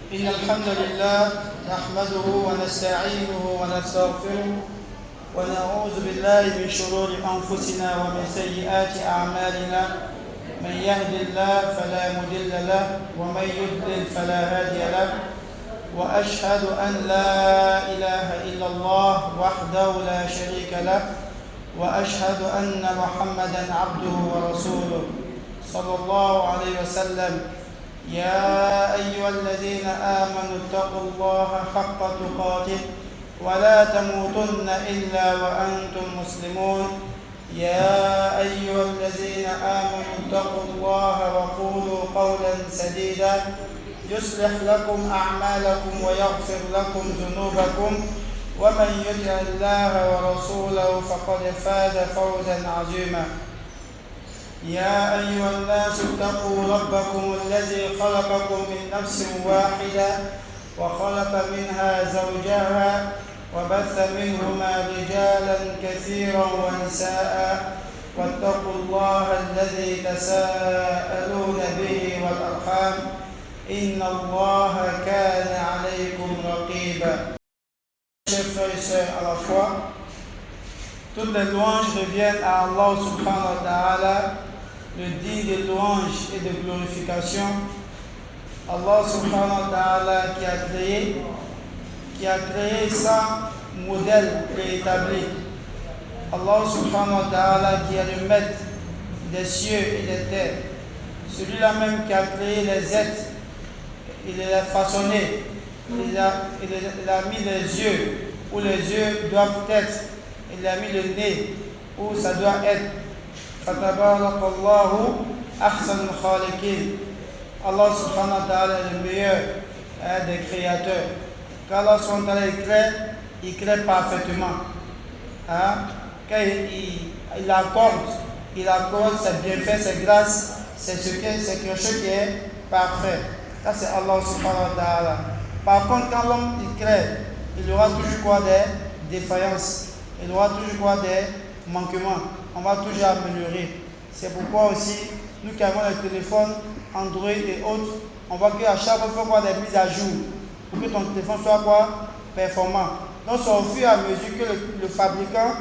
إن الحمد لله نحمده ونستعينه ونستغفره ونعوذ بالله من شرور أنفسنا ومن سيئات أعمالنا. من يهد الله فلا مضل له ومن يضلل فلا هادي له، وأشهد أن لا إله إلا الله وحده لا شريك له، وأشهد أن محمدا عبده ورسوله صلى الله عليه وسلم. يا أيها الذين آمنوا اتقوا الله حق تقاته ولا تموتن إلا وأنتم مسلمون. يا أيها الذين آمنوا اتقوا الله وقولوا قولا سديدا يصلح لكم أعمالكم ويغفر لكم ذنوبكم، ومن يطع الله ورسوله فقد فاز فوزا عظيما. يا أيها الناس اتقوا ربكم الذي خلقكم من نفس واحدة وخلق منها زوجها وبث منهما رجالا كثيرا ونساء، واتقوا الله الذي تساءلون به والأرحام إن الله كان عليكم رقيبا. Chers frères et sœurs à la foi, toutes les louanges reviennent à Allah subhanahu wa ta'ala, le digne de louange et de glorification. Allah subhanahu wa ta'ala qui a créé ça, modèle préétabli. Allah subhanahu wa ta'ala qui est le maître des cieux et des terres. Celui-là même qui a créé les êtres, il les a façonnés, il a mis les yeux où les yeux doivent être, il a mis le nez où ça doit être. Fatabarakallahu ahsanul khaliqin. Allah subhanahu wa ta'ala est le meilleur des créateurs. Quand Allah subhanahu wa ta'ala il crée parfaitement. Quand il accorde ses bienfaits, ses grâces, c'est quelque chose qui est parfait. Ça c'est Allah subhanahu wa ta'ala. Par contre, quand l'homme il crée, il y aura toujours quoi des défaillances, il y aura toujours quoi des manquements. On va toujours améliorer. C'est pourquoi aussi, nous qui avons les téléphones Android et autres, on voit qu'à chaque fois, il faut avoir des mises à jour pour que ton téléphone soit quoi performant. Donc, c'est au fur et à mesure que le fabricant,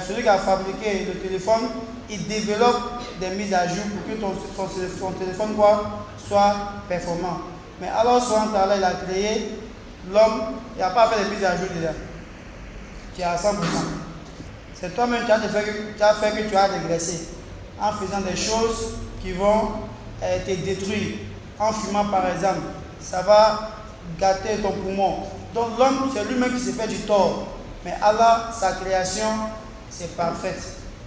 celui qui a fabriqué le téléphone, il développe des mises à jour pour que ton téléphone soit performant. Mais alors, subhanahu wa ta'ala, il a créé l'homme, il n'a pas fait des mises à jour déjà, qui est à 100%. C'est toi-même qui as fait que tu as régressé en faisant des choses qui vont te détruire. En fumant par exemple, ça va gâter ton poumon. Donc l'homme, c'est lui-même qui s'est fait du tort. Mais Allah, sa création, c'est parfaite.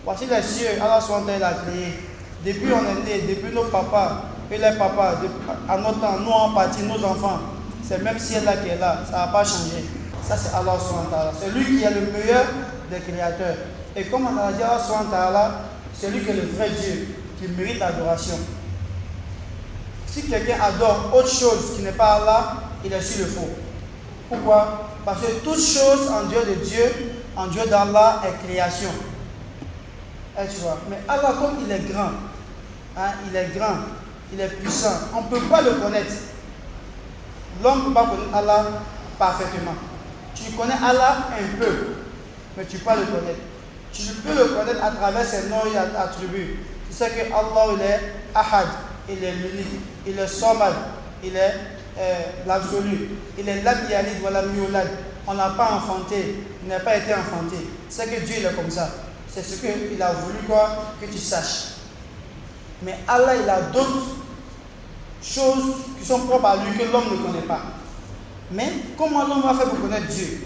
Voici les cieux, Allah l'a créé. Depuis on est né, depuis nos papas et les papas, à notre temps, nous en partie, nos enfants, c'est le même ciel-là qui est là, ça ne va pas changer. Ça c'est Allah, c'est lui qui est le meilleur des créateurs. Et comme on a dit à Allah, c'est lui qui est le vrai Dieu, qui mérite l'adoration. Si quelqu'un adore autre chose qui n'est pas Allah, il est sur le faux. Pourquoi? Parce que toute chose en Dieu de Dieu, en Dieu d'Allah est création. Et tu vois, mais Allah, comme il est grand, il est grand, il est puissant, on ne peut pas le connaître. L'homme ne peut pas connaître Allah parfaitement. Tu connais Allah un peu, mais tu ne peux pas le connaître. Tu peux le connaître à travers ses noms et attributs. Tu sais que Allah, il est Ahad, il est l'unique, il est Samad, il est l'absolu, il est Lam Yalid wa Lam Yulad. On n'a pas enfanté, il n'a pas été enfanté. C'est que Dieu il est comme ça. C'est ce qu'il a voulu que tu saches. Mais Allah, il a d'autres choses qui sont propres à lui que l'homme ne connaît pas. Mais comment l'homme va faire pour connaître Dieu?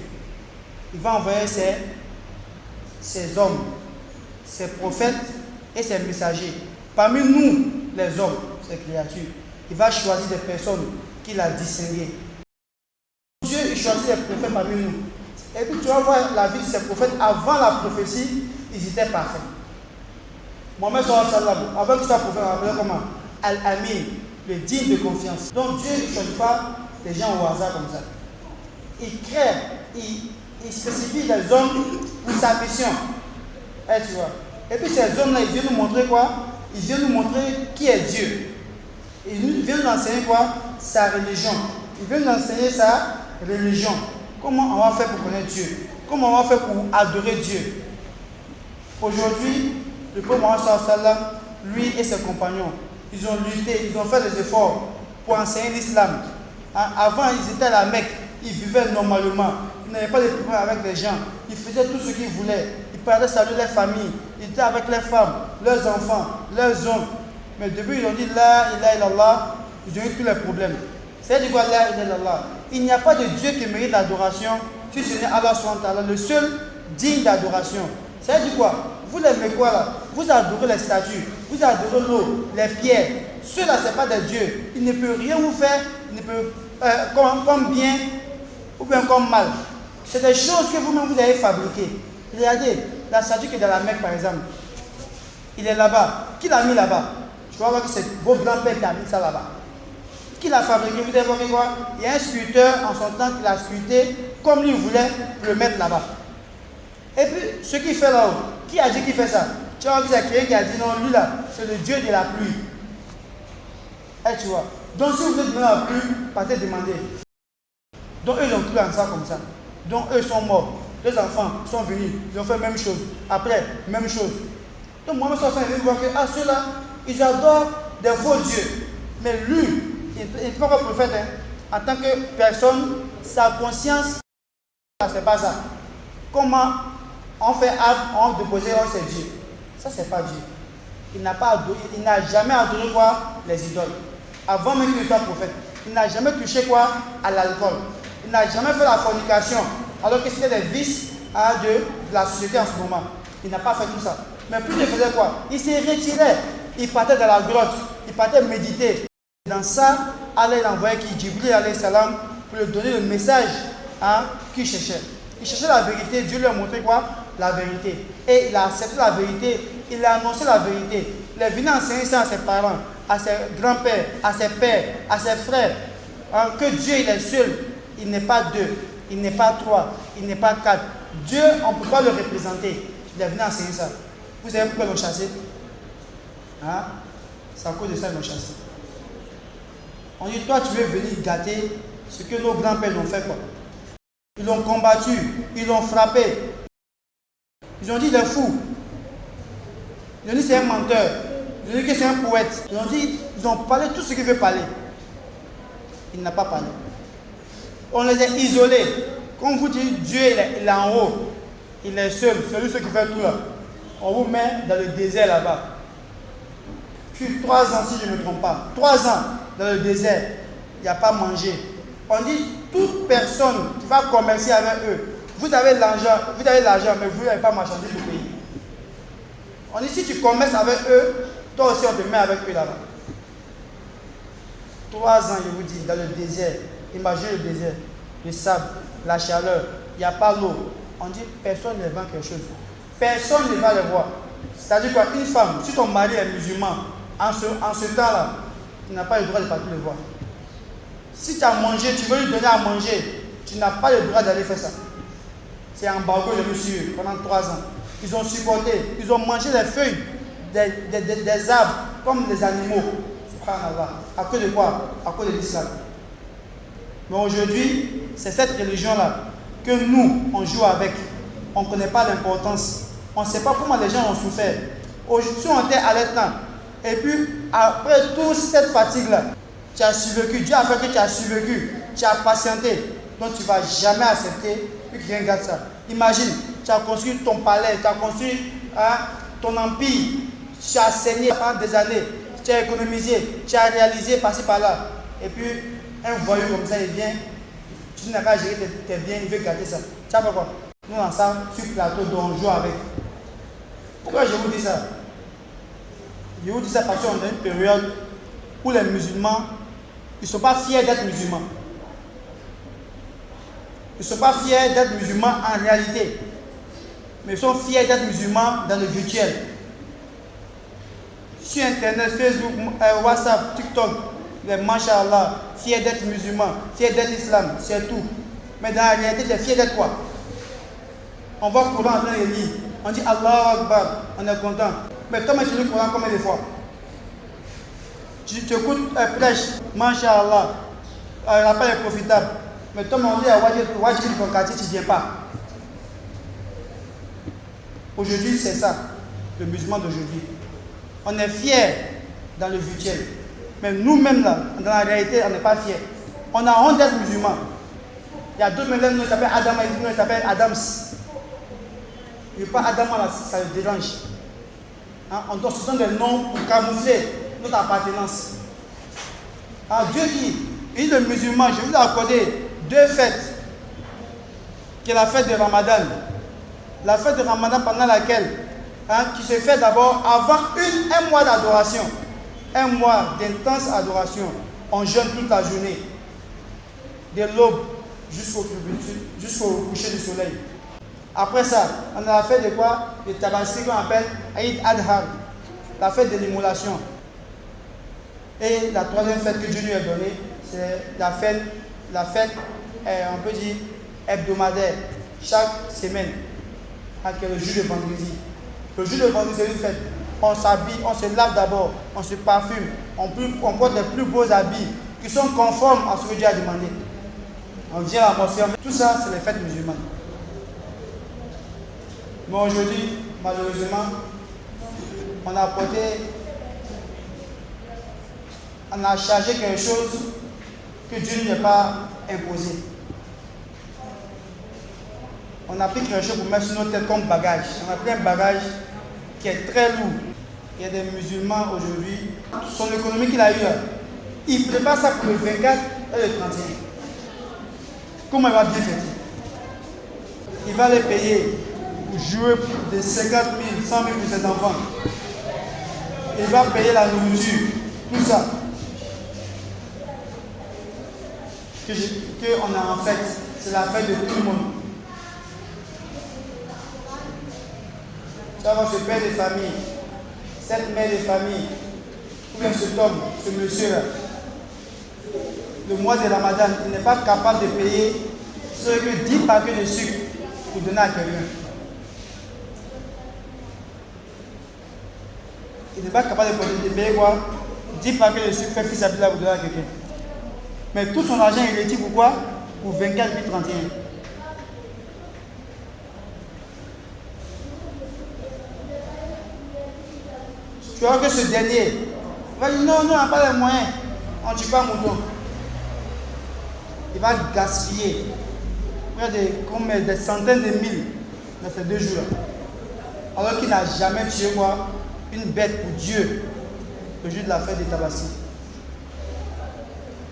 Il va envoyer ses hommes, ses prophètes et ses messagers. Parmi nous, les hommes, ces créatures, il va choisir des personnes qu'il a distinguées. Dieu, il choisit les prophètes parmi nous. Et puis tu vas voir la vie de ces prophètes avant la prophétie, ils étaient parfaits. Mohammed sallallahu alayhi wa sallam, avant qu'il soit prophète, on l'appelait comment? Al-Amin, le digne de confiance. Donc Dieu ne choisit pas des gens au hasard comme ça. Il crée, il spécifie les hommes pour sa mission. Et tu vois. Et puis ces hommes-là, ils viennent nous montrer quoi? Ils viennent nous montrer qui est Dieu. Il vient nous enseigner quoi? Sa religion. Il veut nous enseigner sa religion. Comment on va faire pour connaître Dieu? Comment on va faire pour adorer Dieu? Aujourd'hui, le prophète Mohammed sallallahu alayhi wa sallam, lui et ses compagnons, ils ont lutté, ils ont fait des efforts pour enseigner l'islam. Avant, ils étaient à la Mecque, ils vivaient normalement, ils n'avaient pas de problème avec les gens, ils faisaient tout ce qu'ils voulaient, ils parlaient saluer les familles, ils étaient avec les femmes, leurs enfants, leurs hommes. Mais depuis ils ont dit La ilaha illallah, ils ont eu tous les problèmes. C'est-à-dire quoi La ilaha illallah? Il n'y a pas de Dieu qui mérite l'adoration si ce n'est Allah subhanahu wa ta'ala, le seul digne d'adoration. C'est-à-dire quoi? Vous aimez quoi là? Vous adorez les statues, vous adorez l'eau, les pierres. Ceux-là, ce n'est pas des dieux. Ils ne peuvent rien vous faire, ils ne peuvent, comme bien ou bien comme mal. C'est des choses que vous-même vous avez fabriquées. Regardez, la statue qui est dans la Mecque par exemple, il est là-bas. Qui l'a mis là-bas? Je crois que c'est vos grands-pères qui ont mis ça là-bas. Qui l'a fabriqué? Vous avez vu quoi? Il y a un sculpteur en son temps qui l'a sculpté comme lui voulait le mettre là-bas. Et puis, ce qu'il fait là-haut, qui a dit qu'il fait ça? Tu vois que c'est quelqu'un qui a dit non, lui là, c'est le Dieu de la pluie. Et tu vois. Donc, si vous voulez demander la pluie, partez demander. Donc, eux, ils ont cru en ça comme ça. Donc, eux sont morts. Les enfants sont venus, ils ont fait la même chose. Après, même chose. Donc, Mohammed sallallahu alayhi wa sallam, il veut voir que ceux-là, ils adorent des faux dieux. Mais lui, il n'est pas encore prophète. En tant que personne, sa conscience, c'est pas ça. Comment on fait acte, on dépose, on c'est Dieu. Ça, c'est pas Dieu. Il n'a jamais adoré quoi? Les idoles. Avant même qu'il soit prophète. Il n'a jamais touché quoi? À l'alcool. Il n'a jamais fait la fornication. Alors que c'était des vices de la société en ce moment. Il n'a pas fait tout ça. Mais plus il faisait quoi? Il s'est retiré. Il partait dans la grotte. Il partait méditer. Dans ça, Allah l'envoyait qui Jibril alayhi salam pour lui donner le message qu'il cherchait. Il cherchait la vérité. Dieu lui a montré quoi? La vérité. Et il a accepté la vérité. Il a annoncé la vérité. Il est venu enseigner ça à ses parents, à ses grands-pères, à ses pères, à ses frères. Que Dieu il est seul. Il n'est pas deux. Il n'est pas trois. Il n'est pas quatre. Dieu, on ne peut pas le représenter. Il est venu enseigner ça. Vous savez pourquoi ils l'ont chassé? C'est à cause de ça qu'ils l'ont chassé. On dit, toi, tu veux venir gâter ce que nos grands-pères l'ont fait, quoi. Ils l'ont combattu, ils l'ont frappé. Ils ont dit, il est fou. Ils ont dit, c'est un menteur. Ils ont dit que c'est un poète. Ils ont parlé tout ce qu'il veut parler. Il n'a pas parlé. On les a isolés. Comme vous dites, Dieu, il est en haut. Il est seul, c'est lui qui fait tout là. On vous met dans le désert là-bas. Puis 3 ans, si je ne me trompe pas. 3 ans dans le désert. Il n'y a pas mangé. On dit, toute personne qui va commercer avec eux, vous avez l'argent, mais vous n'avez pas marchandise au pays. On dit, si tu commerces avec eux, toi aussi on te met avec eux là-bas. 3 ans, je vous dis, dans le désert. Imaginez le désert, le sable, la chaleur, il n'y a pas l'eau. On dit, personne ne vend quelque chose. Personne ne va le voir. C'est-à-dire quoi, une femme, si ton mari est musulman, en ce temps-là, tu n'as pas le droit de partir le voir. Si tu as mangé, tu veux lui donner à manger, tu n'as pas le droit d'aller faire ça. C'est embargo de monsieur pendant 3 ans. Ils ont supporté, ils ont mangé les feuilles des arbres comme des animaux. Subhanallah. À cause de quoi? À cause de l'islam. Mais aujourd'hui, c'est cette religion-là que nous, on joue avec. On ne connaît pas l'importance. On ne sait pas comment les gens ont souffert. Aujourd'hui, on était à l'étang. Et puis, après toute cette fatigue-là, tu as survécu. Dieu a fait que tu as survécu. Tu as patienté. Donc, tu ne vas jamais accepter que quelqu'un garde ça. Imagine, tu as construit ton palais, tu as construit ton empire. Tu as saigné pendant des années. Tu as économisé. Tu as réalisé par-ci par-là. Et puis, un voyou comme ça, il vient. Tu n'as pas géré tes biens, il veut garder ça. Tu as fait quoi? Nous, dans ça, sur le plateau, on joue avec. Pourquoi je vous dis ça? Je vous dis ça parce qu'on est dans une période où les musulmans, ils ne sont pas fiers d'être musulmans. Ils ne sont pas fiers d'être musulmans en réalité. Mais ils sont fiers d'être musulmans dans le virtuel. Sur Internet, Facebook, WhatsApp, TikTok, les Masha'Allah, fiers d'être musulmans, fiers d'être islam, c'est tout. Mais dans la réalité, tu es fier d'être quoi? On voit le Coran en train de lire. On dit Allahu Akbar, on est content. Mais comment tu lis le Coran combien de fois? Tu écoutes un prêche, Masha'Allah, l'appel est profitable. Mais toi, on dit à Wajib ton quartier, tu ne viens pas. Aujourd'hui, c'est ça, le musulman d'aujourd'hui. On est fiers dans le virtuel. Mais nous-mêmes, là, dans la réalité, on n'est pas fiers. On a honte d'être musulman. Il y a d'autres médecins qui s'appellent Adam, qui s'appellent Adams. Il n'y a pas Adam, là, ça le dérange. Hein? On doit se donner des noms pour camoufler notre appartenance. Alors Dieu dit, il dit le musulman, je vous ai accordé 2 fêtes, qui est la fête de Ramadan. La fête de Ramadan pendant laquelle, qui se fait d'abord avant un mois d'adoration. Un mois d'intense adoration. On jeûne toute la journée. De l'aube jusqu'au coucher du soleil. Après ça, on a la fête de quoi? Le tabaski qu'on appelle Eid Adha, la fête de l'immolation. Et la troisième fête que Dieu nous a donnée, c'est la fête, on peut dire, hebdomadaire, chaque semaine, qui est le jour de vendredi. Le jour de vendredi, c'est une fête. On s'habille, on se lave d'abord, on se parfume, on porte les plus beaux habits qui sont conformes à ce que Dieu a demandé. On vient à la mosquée, tout ça, c'est les fêtes musulmanes. Mais aujourd'hui, malheureusement, on a chargé quelque chose que Dieu ne nous a pas imposé. On a pris quelque chose pour mettre sur notre tête comme bagage. On a pris un bagage qui est très lourd. Il y a des musulmans aujourd'hui, son économie qu'il a eue là, il prépare ça pour le 24 et le 31. Comment il va bien fêter? Il va les payer pour jouer de 50 000, 100 000 pour ses enfants. Il va payer la nourriture, tout ça. On a en fait, c'est la fête de tout le monde. Ça va, ce père de famille, cette mère de famille, ou bien cet homme, ce monsieur-là, le mois de Ramadan, il n'est pas capable de payer ce que 10 paquets de sucre pour donner à quelqu'un. Il n'est pas capable de payer quoi? 10 paquets de sucre, fait fils à pour donner à quelqu'un. Mais tout son argent, il est dit pourquoi? Pour 24 puis 31. Tu vois que ce dernier va dire non, on n'a pas les moyens, on ne tue pas mouton. Il va gaspiller. Il y a des centaines de mille dans ces 2 jours. Alors qu'il n'a jamais tué quoi? Une bête pour Dieu le jour de la fête des Tabaski.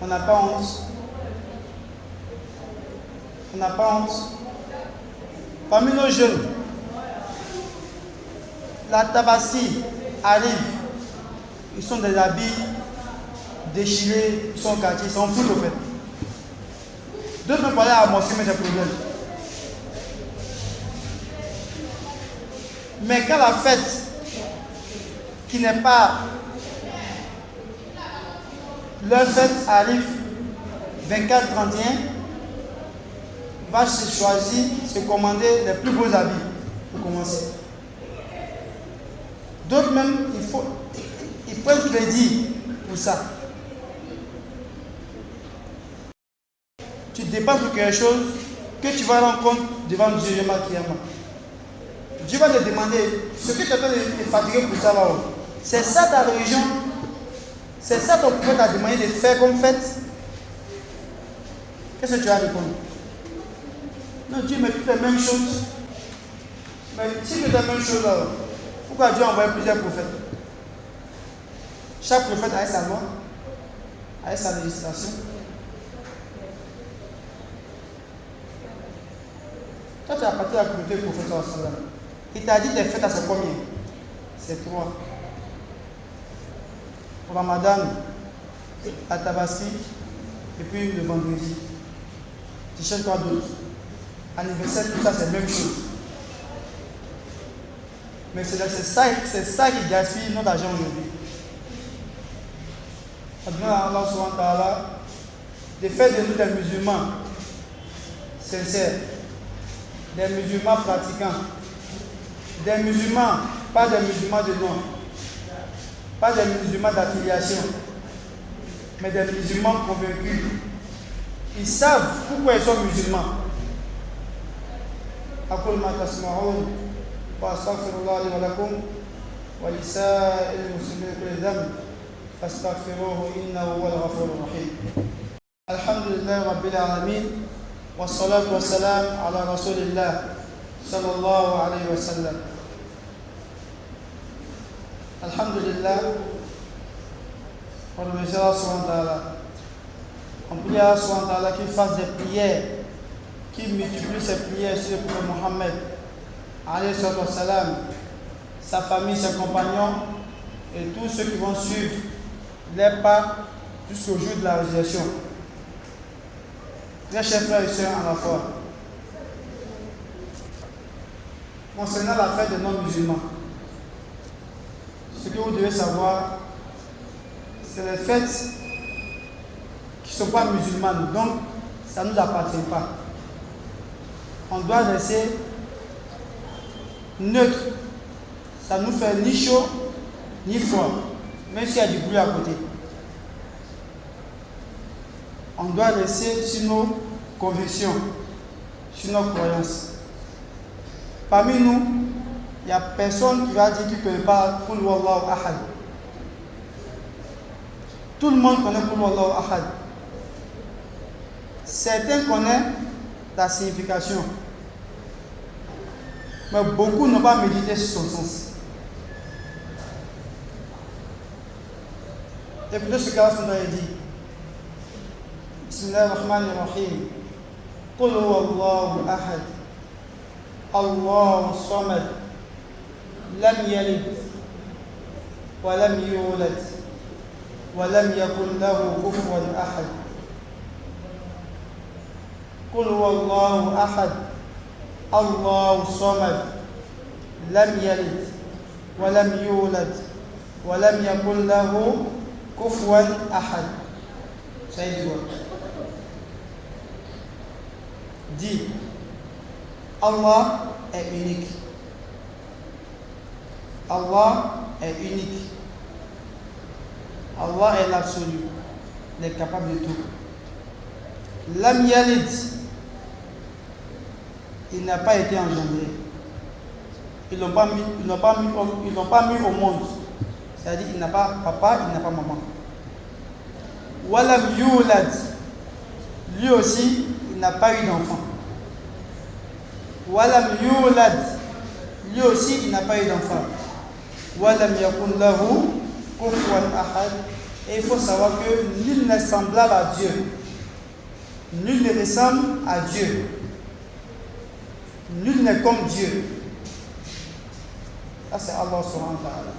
On n'a pas honte. On n'a pas honte. Parmi nos jeunes, la Tabaski arrive. Ils sont des habits déchirés, ils sont au quartier, ils sont fous au fait. D'autres peuvent parler à la mosquée, mais c'est problème. Mais quand la fête, qui n'est pas leur fête, arrive 24-31, va se choisir, se commander les plus beaux habits pour commencer. D'autres même, ils prennent crédit pour ça. Tu dépenses pour quelque chose que tu vas rendre compte devant Dieu, Dieu va te demander ce que tu es en train de fatiguer pour ça là-haut. C'est ça ta religion? C'est ça ton prophète t'a demandé de faire comme fête? Qu'est-ce que tu vas répondre? Non, Dieu me dit les mêmes choses. Mais si tu fais les mêmes choses là, pourquoi Dieu a envoyé plusieurs prophètes? Chaque prophète a sa loi, a sa législation. Toi, tu as parti de la communauté du prophète sallallahu. Il t'a dit des fêtes à c'est combien? C'est 3. Ramadan, la Tabaski, et puis le vendredi. Tu cherches quoi d'autre? Anniversaire, tout ça, c'est la même chose. Mais c'est ça qui gaspille notre argent aujourd'hui. On demande à Allah subhanahu wa ta'ala de faire de nous des musulmans sincères, des musulmans pratiquants, des musulmans, pas des musulmans de nom, pas des musulmans d'affiliation, mais des musulmans convaincus ils savent pourquoi ils sont musulmans. أقول ما تسمعون وأستغفر الله لي ولكم ولسائر المسلمين كل ذنب فاستغفروه إنه هو الغفور الرحيم. الحمد لله رب العالمين والصلاة والسلام على رسول الله صلى الله عليه وسلم. الحمد لله. On remercie Allah subhanahu wa ta'ala. On prie Allah subhanahu wa ta'ala qu'il fasse des prières, qu'il multiplie ses prières sur le prophète Mohammed, alayhi salam, sa famille, ses compagnons et tous ceux qui vont suivre les pas jusqu'au jour de la résurrection. Très chers frères et sœurs en la foi, concernant la fête des non-musulmans, ce que vous devez savoir, c'est les fêtes qui ne sont pas musulmanes, donc ça ne nous appartient pas. On doit rester neutre. Ça ne nous fait ni chaud ni froid, même s'il y a du bruit à côté. On doit rester sur nos convictions, sur nos croyances. Parmi nous, il n'y a personne qui va dire qu'il ne connaît pas Qul Huwallahu Ahad. Tout le monde connaît Qul Huwallahu Ahad. Certains connaissent la signification, mais beaucoup n'ont pas médité sur son sens. Écoutez ce qu'Allah dit. Bismillahirrahmanirrahim. Qul huwallahu ahad. Allahu samad. Lam yalid wa lam yulad wa lam yakun lahu kufuwan ahad. قل هو الله أحد الله الصمد لم يلد ولم يولد ولم يكن له كفوا أحد. Dis, Allah est unique. Allah est unique. Allah est l'absolu. Il est capable de tout. Lam yalid, il n'a pas été engendré. Ils l'ont pas mis au monde. C'est-à-dire il n'a pas papa, il n'a pas maman. Walam yulad, lui aussi, il n'a pas eu d'enfant. Walam yulad, lui aussi, il n'a pas eu d'enfant. Walam yakun lahu kufuwan ahad. Et il faut savoir que nul n'est semblable à Dieu. Nul ne ressemble à Dieu. Nul n'est comme Dieu. Ça c'est Allah subhanahu wa ta'ala.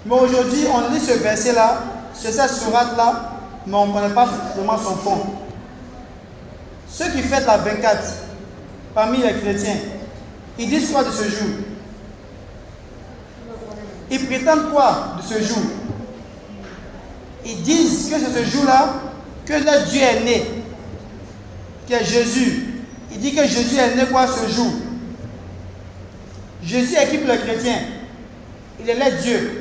Mais aujourd'hui, on lit ce verset-là, cette sourate-là, mais on ne connaît pas vraiment son fond. Ceux qui fêtent la 24, parmi les chrétiens, ils disent quoi de ce jour? Ils prétendent quoi de ce jour? Ils disent que c'est ce jour-là que leur Dieu est né, qui est Jésus. Il dit que Jésus est né quoi ce jour? Jésus est qui pour les chrétiens? Il est le Dieu.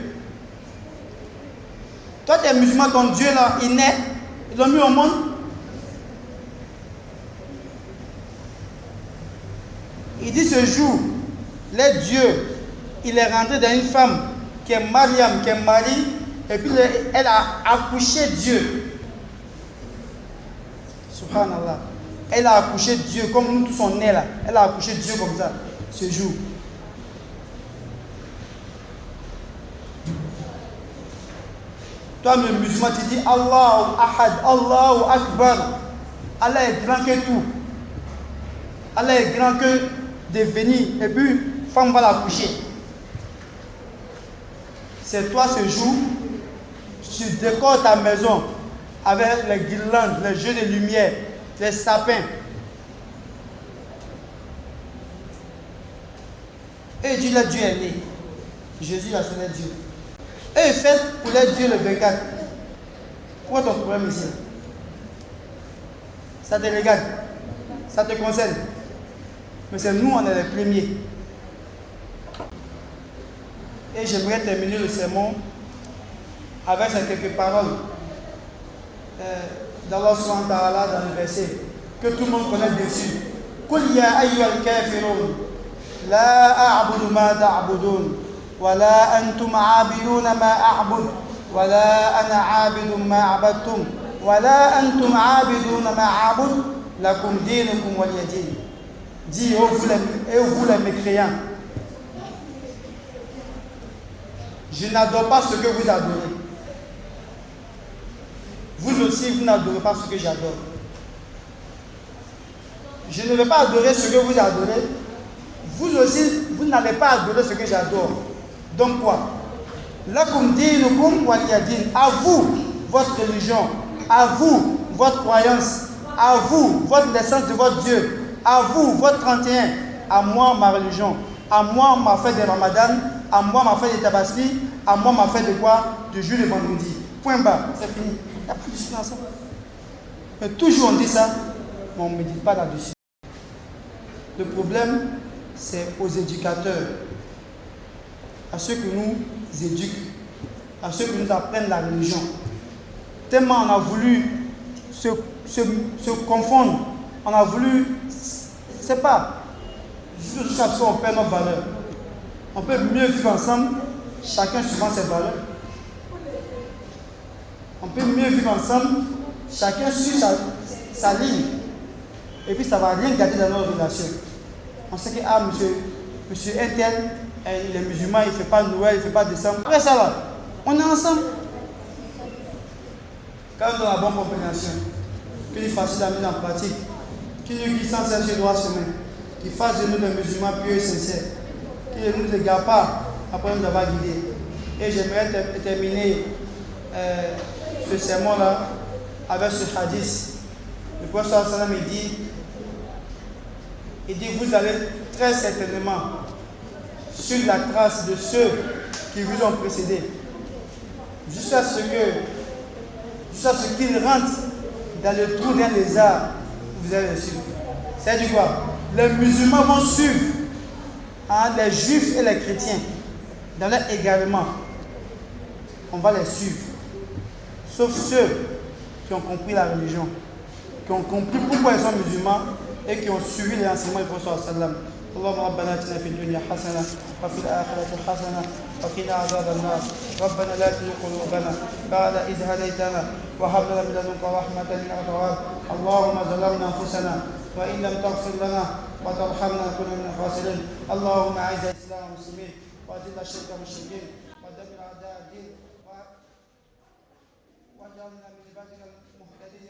Toi, tu es musulman, ton Dieu là, il naît, ils l'ont mis au monde. Il dit ce jour, le Dieu, il est rentré dans une femme qui est Mariam, qui est Marie, et puis elle a accouché Dieu. Subhanallah. Elle a accouché Dieu comme nous tous on est là. Elle a accouché Dieu comme ça, ce jour. Toi, le musulman, tu dis Allahu Ahad, Allahu Akbar. Allah est grand que tout. Allah est grand que de venir et puis femme va l'accoucher. C'est toi ce jour, tu décores ta maison avec les guirlandes, les jeux de lumière, les sapins. Et Dieu, le Dieu est né. Jésus, là, c'est le Dieu. Et ils fêtent pour les dieux le 24. Quoi ton problème ici? Ça te regarde, ça te concerne. Mais c'est nous, on est les premiers. Et j'aimerais terminer le sermon avec ces quelques paroles. d'Allah subhanahu wa ta'ala dans le verset que tout le monde connaît bien sûr. Qul ya ayyuhal kafirun la a'budu ma ta'budun wa la antum 'abiduna ma a'bud wa la ana 'abidun ma 'abadtum wa la antum 'abiduna ma a'bud lakum dinukum waliya din. Dis ô vous les mécréants, je n'adore pas ce que vous adorez. Vous aussi, vous n'adorez pas ce que j'adore. Je ne vais pas adorer ce que vous adorez. Vous aussi, vous n'allez pas adorer ce que j'adore. Donc quoi? Lakum dinukum waliya din. À vous, votre religion. À vous, votre croyance. À vous, votre naissance de votre Dieu. À vous, votre 31. À moi, ma religion. À moi, ma fête de Ramadan. À moi, ma fête de Tabaski. À moi, ma fête de quoi? De jour de vendredi. Point bas, c'est fini. Il n'y a pas de discussion ensemble. Mais toujours on dit ça, mais on ne médite pas là-dessus. Le problème, c'est aux éducateurs, à ceux qui nous éduquent, à ceux qui nous apprennent la religion. Tellement on a voulu se confondre, on a voulu, c'est pas, jusqu'à ce qu'on perd nos valeurs. On peut mieux vivre ensemble, chacun suivant ses valeurs. On peut mieux vivre ensemble, chacun suit sa ligne. Et puis ça ne va rien garder dans nos relations. On sait que monsieur Intel, il est musulman, il ne fait pas Noël, il ne fait pas décembre. Après ça là, on est ensemble. Quand on a la bonne compréhension, qu'il est facile à mettre en pratique, qu'il nous guide sans chercher droit chemin, qu'il fasse de nous des musulmans pieux et sincères, qu'il ne nous égare pas après nous avoir guidés. Et j'aimerais terminer ce sermon-là avec ce hadith. Le prophète sallam il dit, vous allez très certainement sur la trace de ceux qui vous ont précédé, jusqu'à ce qu'ils rentrent dans le trou d'un lézard, vous allez les suivre. C'est-à-dire quoi? Les musulmans vont suivre les juifs et les chrétiens dans leur égarement. On va les suivre. Sauf ceux qui ont compris la religion, qui ont compris pourquoi ils sont musulmans et qui ont suivi les enseignements du prophète sallam. اللهم ربنا اتنا في الدنيا حسنه وفي الاخره حسنه وقنا عذاب النار ربنا لا تزغ قلوبنا بعد إذ هديتنا وهب لنا من لدنك رحمه انك انت الوهاب اللهم ظلمنا انفسنا وان لم تغفر لنا وترحمنا نكون من الخاسرين اللهم اعز الاسلام والمسلمين واذل الشرك والمشركين ودمر اعداء الدين واجعلنا من عبادك المهتدين